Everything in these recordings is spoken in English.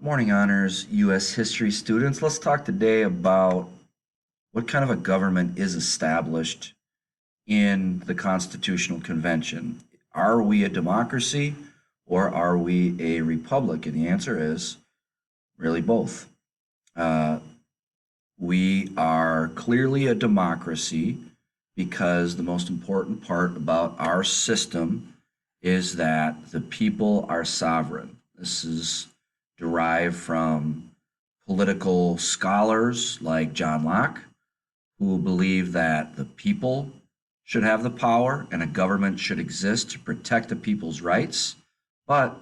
Morning honors U.S. history students. Let's talk today about what kind of a government is established in the Constitutional Convention. Are we a democracy or are we a republic? And the answer is really both. Uh, we are clearly a democracy because the most important part about our system is that the people are sovereign. This is derived from political scholars like John Locke, who believe that the people should have the power and a government should exist to protect the people's rights. But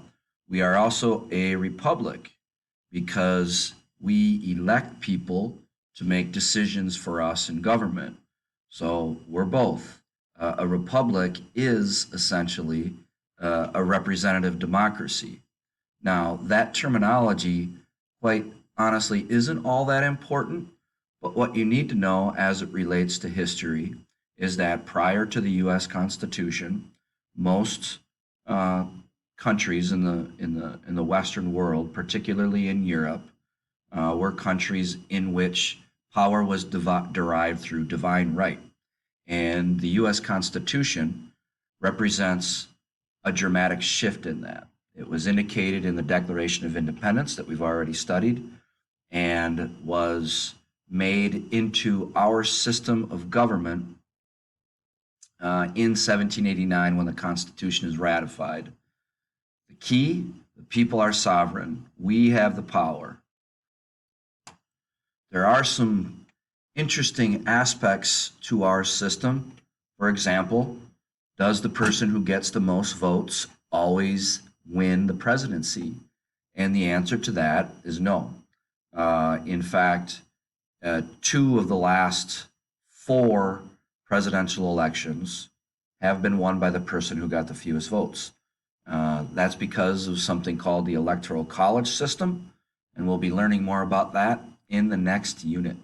we are also a republic because we elect people to make decisions for us in government. So we're both. A republic is essentially a representative democracy. Now, that terminology, quite honestly, isn't all that important, but what you need to know as it relates to history is that prior to the U.S. Constitution, most uh, countries in the Western world, particularly in Europe, were countries in which power was derived through divine right. And the U.S. Constitution represents a dramatic shift in that. It was indicated in the Declaration of Independence that we've already studied and was made into our system of government in 1789 when the Constitution is ratified. The key, the people are sovereign. We have the power. There are some interesting aspects to our system. For example, does the person who gets the most votes always win the presidency? And the answer to that is no. In fact, two of the last four presidential elections have been won by the person who got the fewest votes. That's because of something called the Electoral College system, and we'll be learning more about that in the next unit.